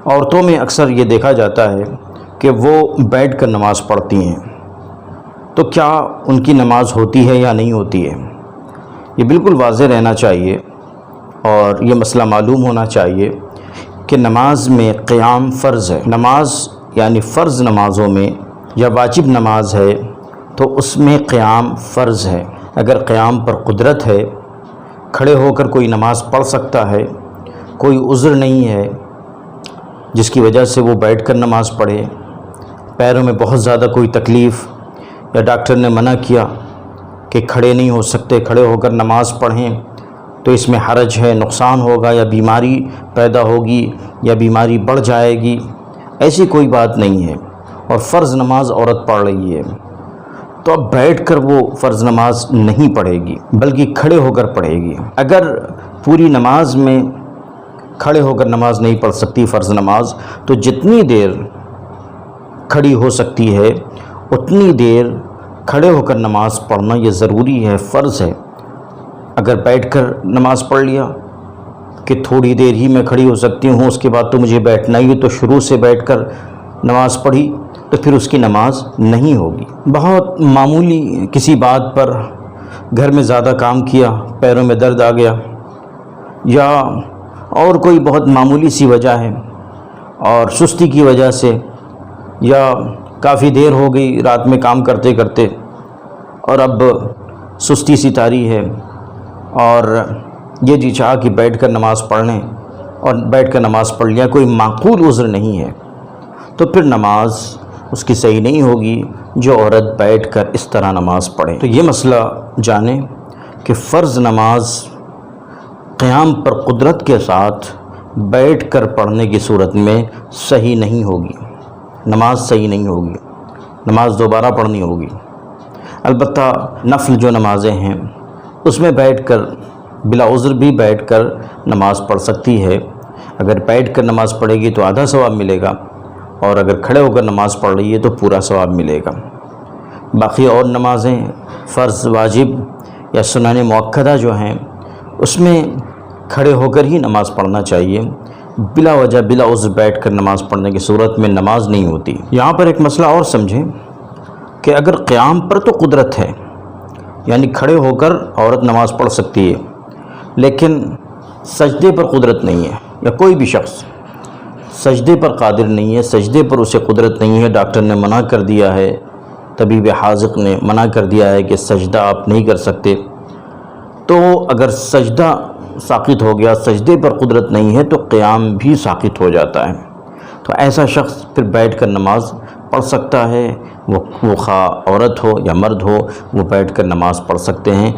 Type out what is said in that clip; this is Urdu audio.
عورتوں میں اکثر یہ دیکھا جاتا ہے کہ وہ بیٹھ کر نماز پڑھتی ہیں، تو کیا ان کی نماز ہوتی ہے یا نہیں ہوتی ہے؟ یہ بالکل واضح رہنا چاہیے اور یہ مسئلہ معلوم ہونا چاہیے کہ نماز میں قیام فرض ہے۔ نماز یعنی فرض نمازوں میں یا واجب نماز ہے تو اس میں قیام فرض ہے۔ اگر قیام پر قدرت ہے، کھڑے ہو کر کوئی نماز پڑھ سکتا ہے، کوئی عذر نہیں ہے جس کی وجہ سے وہ بیٹھ کر نماز پڑھے، پیروں میں بہت زیادہ کوئی تکلیف یا ڈاکٹر نے منع کیا کہ کھڑے نہیں ہو سکتے، کھڑے ہو کر نماز پڑھیں تو اس میں حرج ہے، نقصان ہوگا یا بیماری پیدا ہوگی یا بیماری بڑھ جائے گی، ایسی کوئی بات نہیں ہے اور فرض نماز عورت پڑھ رہی ہے تو اب بیٹھ کر وہ فرض نماز نہیں پڑھے گی بلکہ کھڑے ہو کر پڑھے گی۔ اگر پوری نماز میں کھڑے ہو کر نماز نہیں پڑھ سکتی فرض نماز، تو جتنی دیر کھڑی ہو سکتی ہے اتنی دیر کھڑے ہو کر نماز پڑھنا یہ ضروری ہے، فرض ہے۔ اگر بیٹھ کر نماز پڑھ لیا کہ تھوڑی دیر ہی میں کھڑی ہو سکتی ہوں، اس کے بعد تو مجھے بیٹھنا ہی ہے، تو شروع سے بیٹھ کر نماز پڑھی تو پھر اس کی نماز نہیں ہوگی۔ بہت معمولی کسی بات پر گھر میں زیادہ کام کیا، پیروں میں درد آ گیا یا اور کوئی بہت معمولی سی وجہ ہے اور سستی کی وجہ سے یا کافی دیر ہو گئی رات میں کام کرتے کرتے اور اب سستی سی طاری ہے اور یہ جی چاہا کہ بیٹھ کر نماز پڑھ لیں اور بیٹھ کر نماز پڑھ لیا، کوئی معقول عذر نہیں ہے، تو پھر نماز اس کی صحیح نہیں ہوگی جو عورت بیٹھ کر اس طرح نماز پڑھے۔ تو یہ مسئلہ جانیں کہ فرض نماز قیام پر قدرت کے ساتھ بیٹھ کر پڑھنے کی صورت میں صحیح نہیں ہوگی، نماز صحیح نہیں ہوگی، نماز دوبارہ پڑھنی ہوگی۔ البتہ نفل جو نمازیں ہیں اس میں بیٹھ کر بلا عذر بھی بیٹھ کر نماز پڑھ سکتی ہے۔ اگر بیٹھ کر نماز پڑھے گی تو آدھا ثواب ملے گا اور اگر کھڑے ہو کر نماز پڑھ رہی ہے تو پورا ثواب ملے گا۔ باقی اور نمازیں فرض، واجب یا سنن مؤکدہ جو ہیں اس میں کھڑے ہو کر ہی نماز پڑھنا چاہیے، بلا وجہ بلا عذر بیٹھ کر نماز پڑھنے کی صورت میں نماز نہیں ہوتی۔ یہاں پر ایک مسئلہ اور سمجھیں کہ اگر قیام پر تو قدرت ہے، یعنی کھڑے ہو کر عورت نماز پڑھ سکتی ہے، لیکن سجدے پر قدرت نہیں ہے یا کوئی بھی شخص سجدے پر قادر نہیں ہے، سجدے پر اسے قدرت نہیں ہے، ڈاکٹر نے منع کر دیا ہے، طبیب حاذق نے منع کر دیا ہے کہ سجدہ آپ نہیں کر سکتے، تو اگر سجدہ ساقط ہو گیا، سجدے پر قدرت نہیں ہے تو قیام بھی ساقط ہو جاتا ہے، تو ایسا شخص پھر بیٹھ کر نماز پڑھ سکتا ہے، وہ خواہ عورت ہو یا مرد ہو، وہ بیٹھ کر نماز پڑھ سکتے ہیں۔